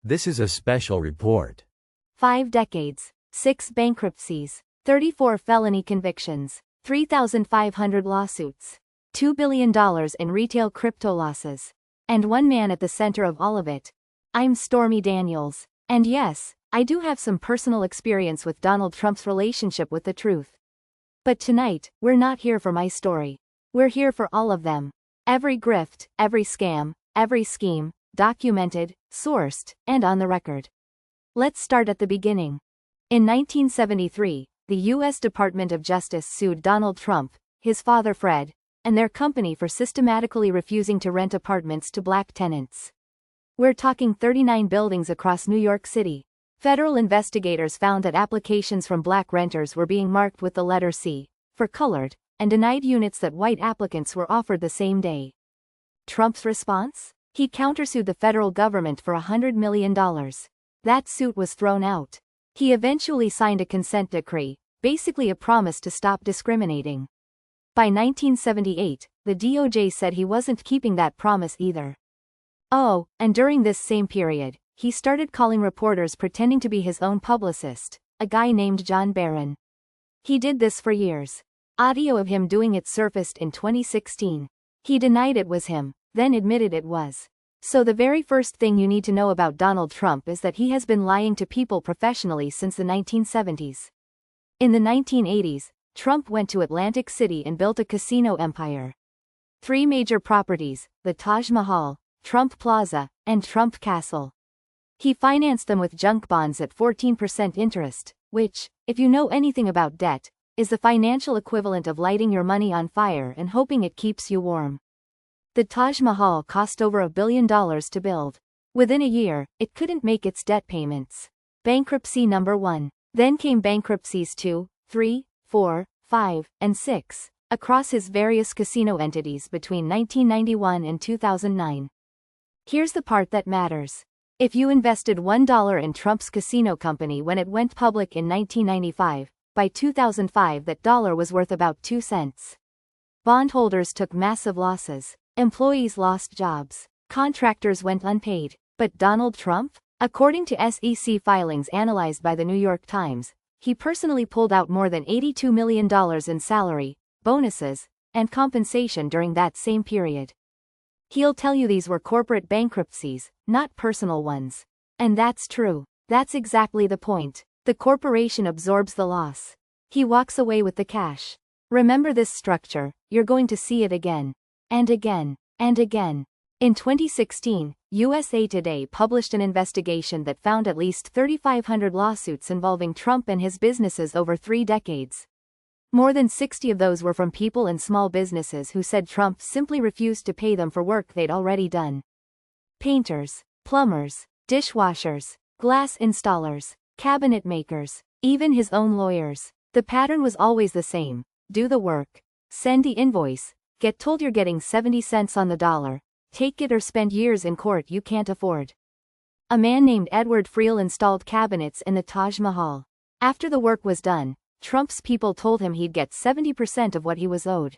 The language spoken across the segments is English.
This is a special report. 5 decades, 6 bankruptcies, 34 felony convictions, 3,500 lawsuits, $2 billion in retail crypto losses, and one man at the center of all of it. I'm Stormy Daniels, and yes, I do have some personal experience with Donald Trump's relationship with the truth. But tonight, we're not here for my story. We're here for all of them. Every grift, every scam, every scheme, documented, sourced, and on the record. Let's start at the beginning. In 1973, the U.S. Department of Justice sued Donald Trump, his father Fred, and their company for systematically refusing to rent apartments to black tenants. We're talking 39 buildings across New York City. Federal investigators found that applications from black renters were being marked with the letter C, for colored, and denied units that white applicants were offered the same day. Trump's response? He countersued the federal government for $100 million. That suit was thrown out. He eventually signed a consent decree, basically a promise to stop discriminating. By 1978, the DOJ said he wasn't keeping that promise either. Oh, and during this same period, he started calling reporters pretending to be his own publicist, a guy named John Barron. He did this for years. Audio of him doing it surfaced in 2016. He denied it was him, then admitted it was. So the very first thing you need to know about Donald Trump is that he has been lying to people professionally since the 1970s. In the 1980s, Trump went to Atlantic City and built a casino empire. 3 major properties, the Taj Mahal, Trump Plaza, and Trump Castle. He financed them with junk bonds at 14% interest, which, if you know anything about debt, is the financial equivalent of lighting your money on fire and hoping it keeps you warm. The Taj Mahal cost over $1 billion to build. Within a year, it couldn't make its debt payments. Bankruptcy number 1. Then came bankruptcies 2, 3, 4, 5, and 6, across his various casino entities between 1991 and 2009. Here's the part that matters. If you invested $1 in Trump's casino company when it went public in 1995, by 2005 that dollar was worth about 2 cents. Bondholders took massive losses. Employees lost jobs. Contractors went unpaid. But Donald Trump? According to SEC filings analyzed by the New York Times, he personally pulled out more than $82 million in salary, bonuses, and compensation during that same period. He'll tell you these were corporate bankruptcies, not personal ones. And that's true. That's exactly the point. The corporation absorbs the loss. He walks away with the cash. Remember this structure, you're going to see it again. And again, and again. In 2016, USA Today published an investigation that found at least 3,500 lawsuits involving Trump and his businesses over 3 decades. More than 60 of those were from people and small businesses who said Trump simply refused to pay them for work they'd already done. Painters, plumbers, dishwashers, glass installers, cabinet makers, even his own lawyers. The pattern was always the same. Do the work. Send the invoice. Get told you're getting 70 cents on the dollar. Take it or spend years in court you can't afford. A man named Edward Friel installed cabinets in the Taj Mahal. After the work was done, Trump's people told him he'd get 70% of what he was owed.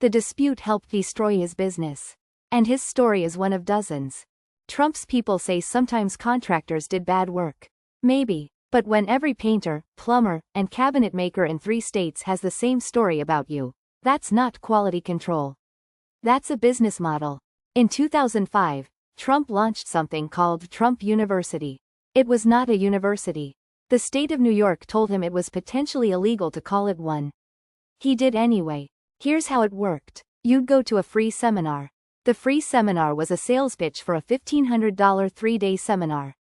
The dispute helped destroy his business. And his story is one of dozens. Trump's people say sometimes contractors did bad work. Maybe, but when every painter, plumber, and cabinet maker in 3 states has the same story about you, that's not quality control. That's a business model. In 2005, Trump launched something called Trump University. It was not a university. The state of New York told him it was potentially illegal to call it one. He did anyway. Here's how it worked. You'd go to a free seminar. The free seminar was a sales pitch for a $1,500 3-day seminar.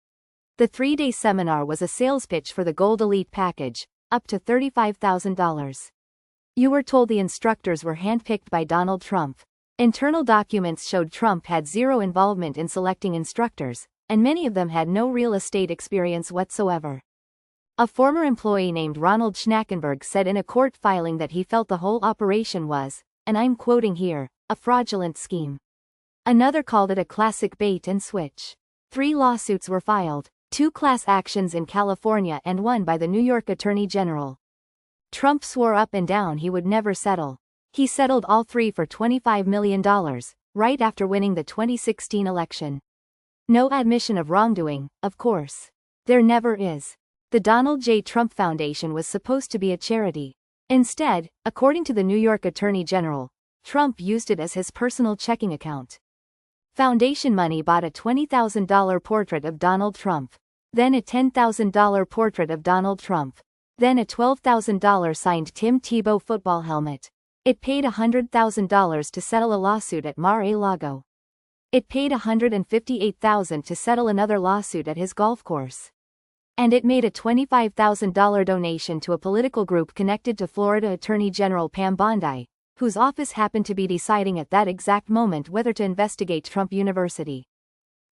The 3-day seminar was a sales pitch for the Gold Elite package, up to $35,000. You were told the instructors were handpicked by Donald Trump. Internal documents showed Trump had 0 involvement in selecting instructors, and many of them had no real estate experience whatsoever. A former employee named Ronald Schnackenberg said in a court filing that he felt the whole operation was, and I'm quoting here, a fraudulent scheme. Another called it a classic bait and switch. 3 lawsuits were filed, 2 class actions in California and 1 by the New York Attorney General. Trump swore up and down he would never settle. He settled all 3 for $25 million, right after winning the 2016 election. No admission of wrongdoing, of course. There never is. The Donald J. Trump Foundation was supposed to be a charity. Instead, according to the New York Attorney General, Trump used it as his personal checking account. Foundation money bought a $20,000 portrait of Donald Trump, then a $10,000 portrait of Donald Trump, then a $12,000 signed Tim Tebow football helmet. It paid $100,000 to settle a lawsuit at Mar-a-Lago. It paid $158,000 to settle another lawsuit at his golf course. And it made a $25,000 donation to a political group connected to Florida Attorney General Pam Bondi, whose office happened to be deciding at that exact moment whether to investigate Trump University.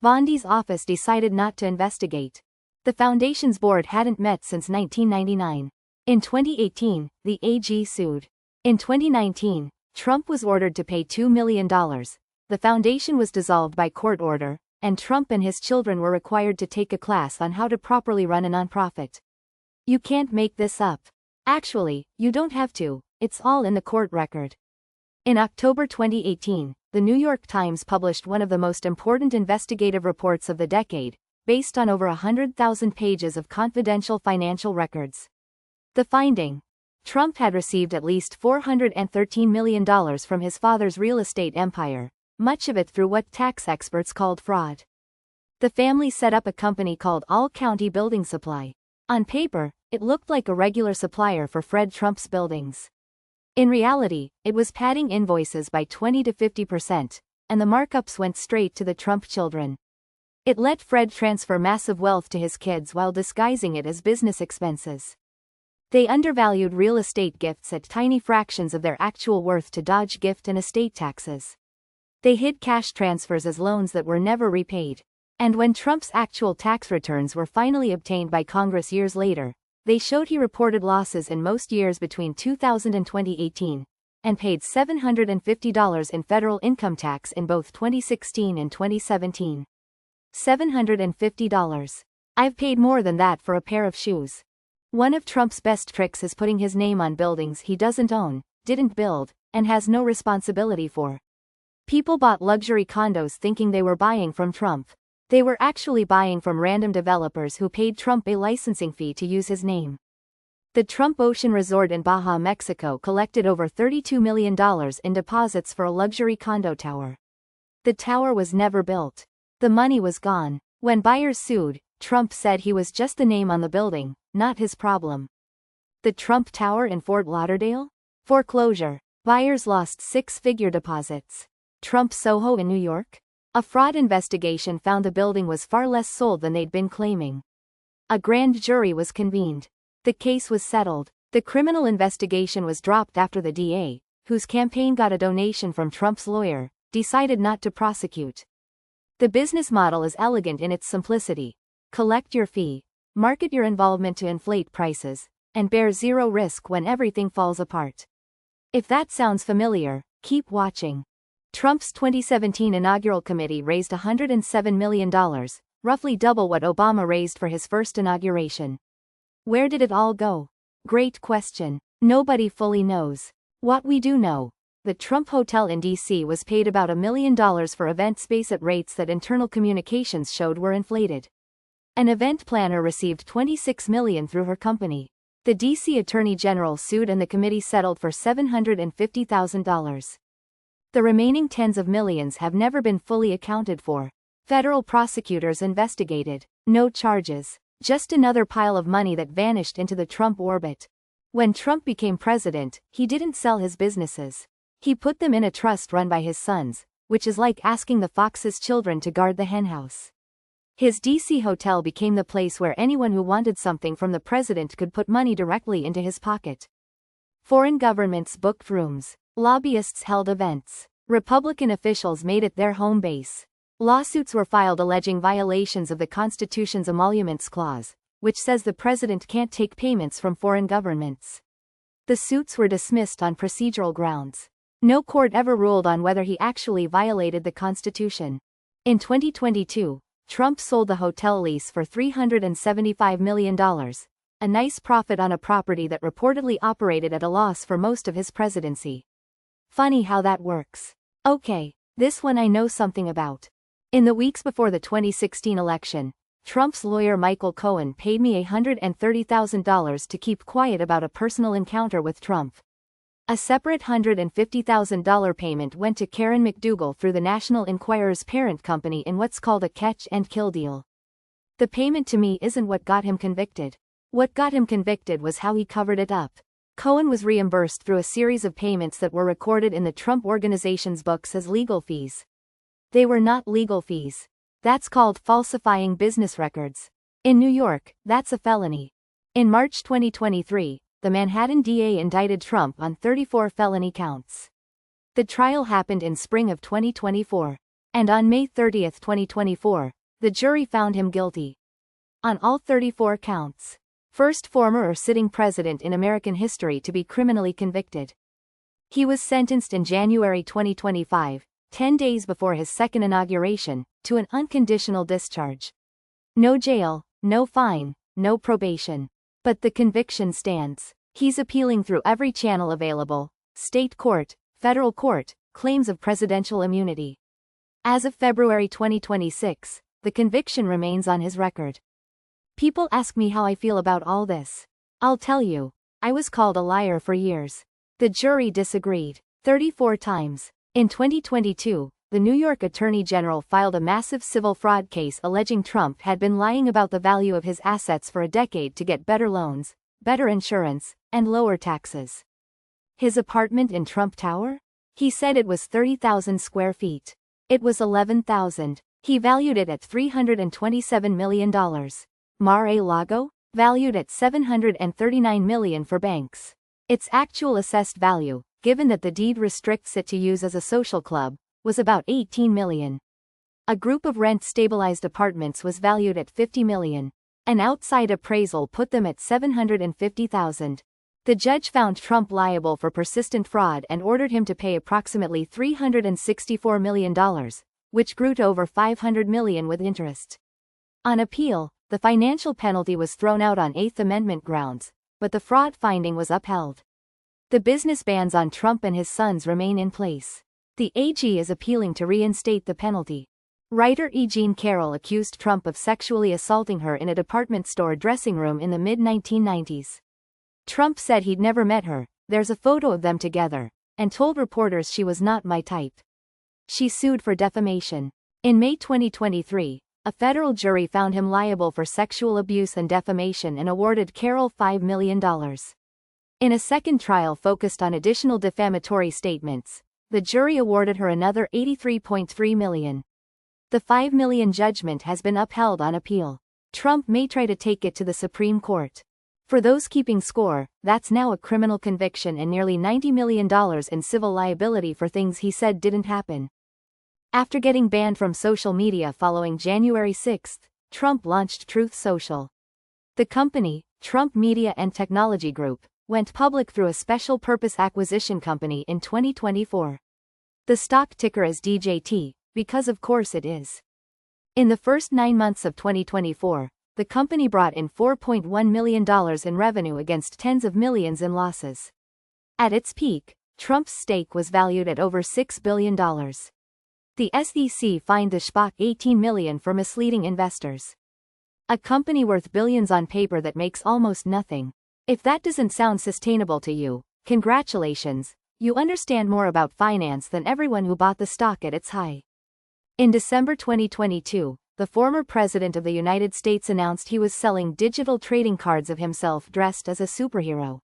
Bondi's office decided not to investigate. The foundation's board hadn't met since 1999. In 2018, the AG sued. In 2019, Trump was ordered to pay $2 million. The foundation was dissolved by court order, and Trump and his children were required to take a class on how to properly run a nonprofit. You can't make this up. Actually, you don't have to, it's all in the court record. In October 2018, the New York Times published one of the most important investigative reports of the decade, based on over 100,000 pages of confidential financial records. The finding: Trump had received at least $413 million from his father's real estate empire, much of it through what tax experts called fraud. The family set up a company called All County Building Supply. On paper, it looked like a regular supplier for Fred Trump's buildings. In reality, it was padding invoices by 20 to 50%, and the markups went straight to the Trump children. It let Fred transfer massive wealth to his kids while disguising it as business expenses. They undervalued real estate gifts at tiny fractions of their actual worth to dodge gift and estate taxes. They hid cash transfers as loans that were never repaid. And when Trump's actual tax returns were finally obtained by Congress years later, they showed he reported losses in most years between 2000 and 2018, and paid $750 in federal income tax in both 2016 and 2017. $750. I've paid more than that for a pair of shoes. One of Trump's best tricks is putting his name on buildings he doesn't own, didn't build, and has no responsibility for. People bought luxury condos thinking they were buying from Trump. They were actually buying from random developers who paid Trump a licensing fee to use his name. The Trump Ocean Resort in Baja, Mexico collected over $32 million in deposits for a luxury condo tower. The tower was never built. The money was gone. When buyers sued, Trump said he was just the name on the building, not his problem. The Trump Tower in Fort Lauderdale? Foreclosure. Buyers lost six-figure deposits. Trump Soho in New York? A fraud investigation found the building was far less sold than they'd been claiming. A grand jury was convened. The case was settled. The criminal investigation was dropped after the DA, whose campaign got a donation from Trump's lawyer, decided not to prosecute. The business model is elegant in its simplicity. Collect your fee, market your involvement to inflate prices, and bear zero risk when everything falls apart. If that sounds familiar, keep watching. Trump's 2017 inaugural committee raised $107 million, roughly double what Obama raised for his first inauguration. Where did it all go? Great question. Nobody fully knows. What we do know: the Trump Hotel in D.C. was paid about $1 million for event space at rates that internal communications showed were inflated. An event planner received $26 million through her company. The D.C. Attorney General sued and the committee settled for $750,000. The remaining tens of millions have never been fully accounted for. Federal prosecutors investigated. No charges. Just another pile of money that vanished into the Trump orbit. When Trump became president, he didn't sell his businesses. He put them in a trust run by his sons, which is like asking the Fox's children to guard the henhouse. His D.C. hotel became the place where anyone who wanted something from the president could put money directly into his pocket. Foreign governments booked rooms. Lobbyists held events. Republican officials made it their home base. Lawsuits were filed alleging violations of the Constitution's Emoluments Clause, which says the president can't take payments from foreign governments. The suits were dismissed on procedural grounds. No court ever ruled on whether he actually violated the Constitution. In 2022, Trump sold the hotel lease for $375 million, a nice profit on a property that reportedly operated at a loss for most of his presidency. Funny how that works. Okay, this one I know something about. In the weeks before the 2016 election, Trump's lawyer Michael Cohen paid me $130,000 to keep quiet about a personal encounter with Trump. A separate $150,000 payment went to Karen McDougal through the National Enquirer's parent company in what's called a catch-and-kill deal. The payment to me isn't what got him convicted. What got him convicted was how he covered it up. Cohen was reimbursed through a series of payments that were recorded in the Trump Organization's books as legal fees. They were not legal fees. That's called falsifying business records. In New York, that's a felony. In March 2023, the Manhattan DA indicted Trump on 34 felony counts. The trial happened in spring of 2024. And on May 30, 2024, the jury found him guilty. On all 34 counts. First former or sitting president in American history to be criminally convicted. He was sentenced in January 2025, 10 days before his second inauguration, to an unconditional discharge. No jail, no fine, no probation. But the conviction stands. He's appealing through every channel available: state court, federal court, claims of presidential immunity. As of February 2026, the conviction remains on his record. People ask me how I feel about all this. I'll tell you, I was called a liar for years. The jury disagreed 34 times. In 2022, the New York Attorney General filed a massive civil fraud case alleging Trump had been lying about the value of his assets for a decade to get better loans, better insurance, and lower taxes. His apartment in Trump Tower? He said it was 30,000 square feet. It was 11,000. He valued it at $327 million. Mar-a-Lago? Valued at $739 million for banks. Its actual assessed value, given that the deed restricts it to use as a social club, was about $18 million. A group of rent-stabilized apartments was valued at $50 million. An outside appraisal put them at $750,000. The judge found Trump liable for persistent fraud and ordered him to pay approximately $364 million, which grew to over $500 million with interest. On appeal, the financial penalty was thrown out on Eighth Amendment grounds, but the fraud finding was upheld. The business bans on Trump and his sons remain in place. The AG is appealing to reinstate the penalty. Writer E. Jean Carroll accused Trump of sexually assaulting her in a department store dressing room in the mid-1990s. Trump said he'd never met her, there's a photo of them together, and told reporters she was not my type. She sued for defamation. In May 2023, a federal jury found him liable for sexual abuse and defamation and awarded Carroll $5 million. In a second trial focused on additional defamatory statements, the jury awarded her another $83.3 million. The $5 million judgment has been upheld on appeal. Trump may try to take it to the Supreme Court. For those keeping score, that's now a criminal conviction and nearly $90 million in civil liability for things he said didn't happen. After getting banned from social media following January 6, Trump launched Truth Social. The company, Trump Media and Technology Group, went public through a special purpose acquisition company in 2024. The stock ticker is DJT, because of course it is. In the first 9 months of 2024, the company brought in $4.1 million in revenue against tens of millions in losses. At its peak, Trump's stake was valued at over $6 billion. The SEC fined the SPAC $18 million for misleading investors. A company worth billions on paper that makes almost nothing. If that doesn't sound sustainable to you, congratulations, you understand more about finance than everyone who bought the stock at its high. In December 2022, the former president of the United States announced he was selling digital trading cards of himself dressed as a superhero.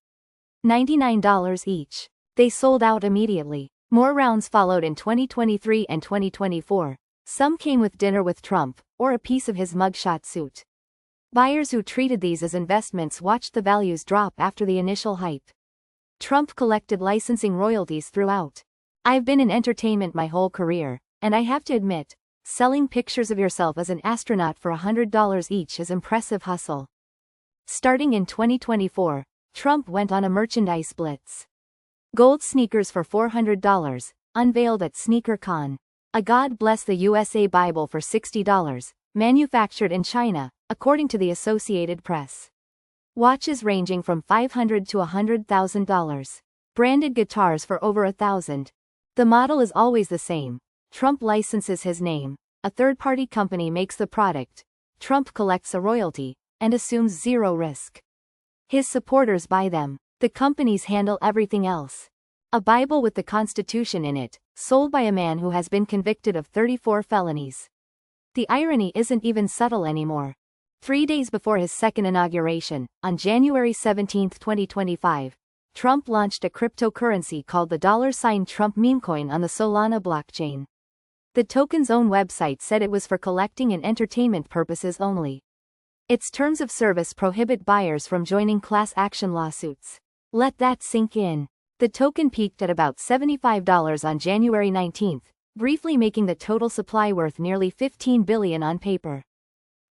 $99 each. They sold out immediately. More rounds followed in 2023 and 2024. Some came with dinner with Trump, or a piece of his mugshot suit. Buyers who treated these as investments watched the values drop after the initial hype. Trump collected licensing royalties throughout. I've been in entertainment my whole career, and I have to admit, selling pictures of yourself as an astronaut for $100 each is impressive hustle. Starting in 2024, Trump went on a merchandise blitz. Gold sneakers for $400, unveiled at SneakerCon. A God Bless the USA Bible for $60, manufactured in China, according to the Associated Press. Watches ranging from $500 to $100,000. Branded guitars for over $1,000. The model is always the same. Trump licenses his name, A third-party company makes the product, Trump collects a royalty, and assumes zero risk. His supporters buy them. The companies handle everything else. A Bible with the Constitution in it, sold by a man who has been convicted of 34 felonies. The irony isn't even subtle anymore. 3 days before his second inauguration, on January 17, 2025, Trump launched a cryptocurrency called the $Trump meme coin on the Solana blockchain. The token's own website said it was for collecting and entertainment purposes only. Its terms of service prohibit buyers from joining class action lawsuits. Let that sink in. The token peaked at about $75 on January 19, briefly making the total supply worth nearly $15 billion on paper.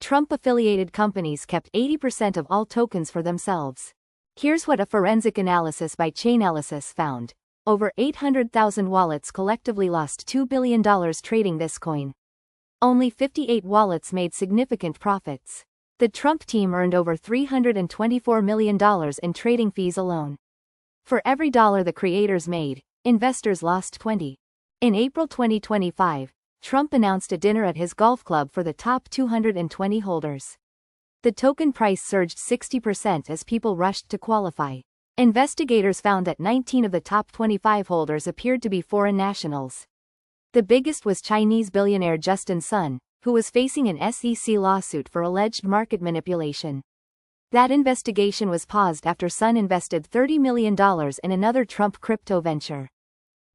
Trump-affiliated companies kept 80% of all tokens for themselves. Here's what a forensic analysis by Chainalysis found. Over 800,000 wallets collectively lost $2 billion trading this coin. Only 58 wallets made significant profits. The Trump team earned over $324 million in trading fees alone. For every dollar the creators made, investors lost 20. In April 2025, Trump announced a dinner at his golf club for the top 220 holders. The token price surged 60% as people rushed to qualify. Investigators found that 19 of the top 25 holders appeared to be foreign nationals. The biggest was Chinese billionaire Justin Sun, who was facing an SEC lawsuit for alleged market manipulation. That investigation was paused after Sun invested $30 million in another Trump crypto venture.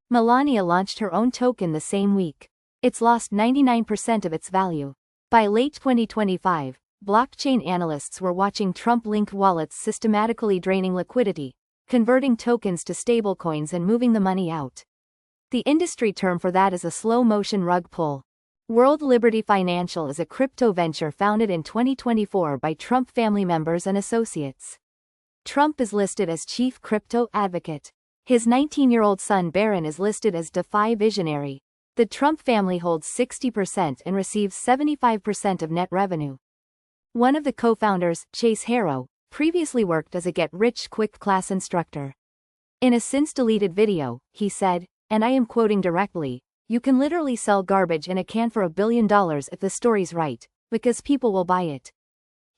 Melania launched her own token the same week. It's lost 99% of its value. By late 2025, blockchain analysts were watching Trump-linked wallets systematically draining liquidity, converting tokens to stablecoins and moving the money out. The industry term for that is a slow-motion rug pull. World Liberty Financial is a crypto venture founded in 2024 by Trump family members and associates. Trump is listed as chief crypto advocate. His 19-year-old son Barron is listed as DeFi visionary. The Trump family holds 60% and receives 75% of net revenue. One of the co-founders, Chase Harrow, previously worked as a get-rich-quick class instructor. In a since-deleted video, he said, and I am quoting directly, "You can literally sell garbage in a can for $1 billion if the story's right, because people will buy it."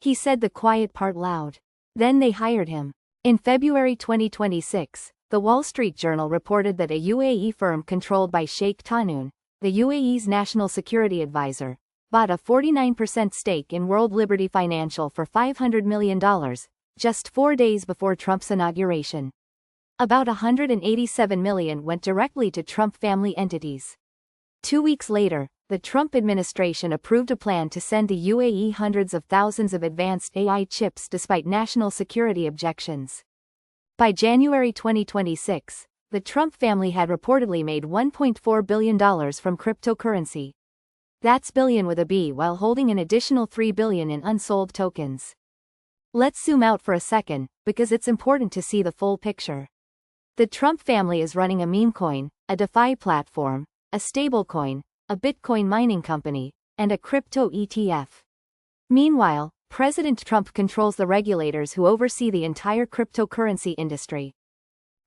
He said the quiet part loud. Then they hired him. In February 2026, the Wall Street Journal reported that a UAE firm controlled by Sheikh Tahnoon, the UAE's national security advisor, bought a 49% stake in World Liberty Financial for $500 million, just 4 days before Trump's inauguration. About $187 million went directly to Trump family entities. 2 weeks later, the Trump administration approved a plan to send the UAE hundreds of thousands of advanced AI chips despite national security objections. By January 2026, the Trump family had reportedly made $1.4 billion from cryptocurrency. That's billion with a B, while holding an additional $3 billion in unsold tokens. Let's zoom out for a second, because it's important to see the full picture. The Trump family is running a meme coin, a DeFi platform, a stablecoin, a Bitcoin mining company, and a crypto ETF. Meanwhile, President Trump controls the regulators who oversee the entire cryptocurrency industry.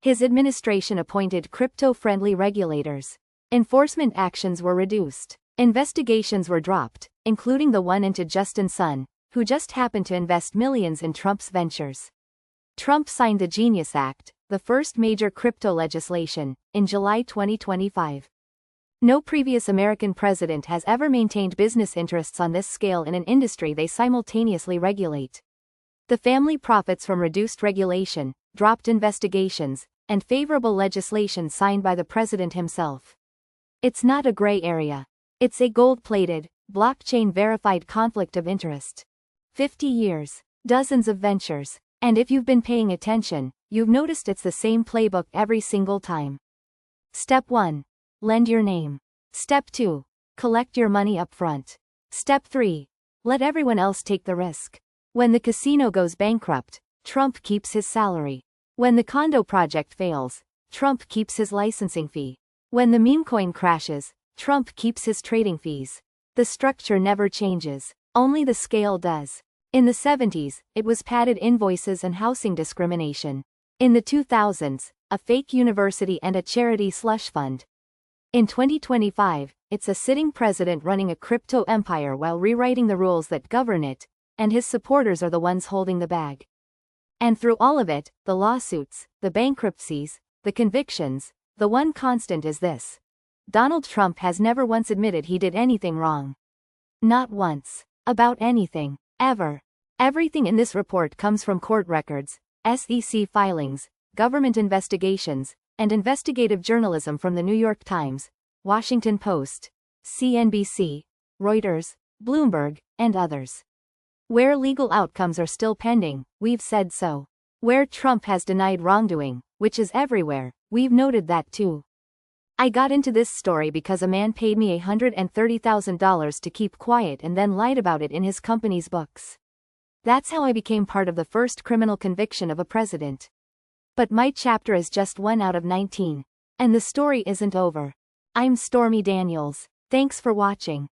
His administration appointed crypto-friendly regulators. Enforcement actions were reduced. Investigations were dropped, including the one into Justin Sun, who just happened to invest millions in Trump's ventures. Trump signed the Genius Act, the first major crypto legislation, in July 2025. No previous American president has ever maintained business interests on this scale in an industry they simultaneously regulate. The family profits from reduced regulation, dropped investigations, and favorable legislation signed by the president himself. It's not a gray area. It's a gold-plated, blockchain-verified conflict of interest. 50 years, dozens of ventures, and if you've been paying attention, you've noticed it's the same playbook every single time. Step 1. Lend your name. Step 2. Collect your money up front. Step 3. Let everyone else take the risk. When the casino goes bankrupt, Trump keeps his salary. When the condo project fails, Trump keeps his licensing fee. When the meme coin crashes, Trump keeps his trading fees. The structure never changes, only the scale does. In the 70s, it was padded invoices and housing discrimination. In the 2000s, a fake university and a charity slush fund. In 2025, it's a sitting president running a crypto empire while rewriting the rules that govern it, and his supporters are the ones holding the bag. And through all of it, the lawsuits, the bankruptcies, the convictions, the one constant is this: Donald Trump has never once admitted he did anything wrong. Not once. About anything. Ever. Everything in this report comes from court records, SEC filings, government investigations, and investigative journalism from the New York Times, Washington Post, CNBC, Reuters, Bloomberg, and others. Where legal outcomes are still pending, we've said so. Where Trump has denied wrongdoing, which is everywhere, we've noted that too. I got into this story because a man paid me $130,000 to keep quiet and then lied about it in his company's books. That's how I became part of the first criminal conviction of a president. But my chapter is just 1 out of 19. And the story isn't over. I'm Stormy Daniels. Thanks for watching.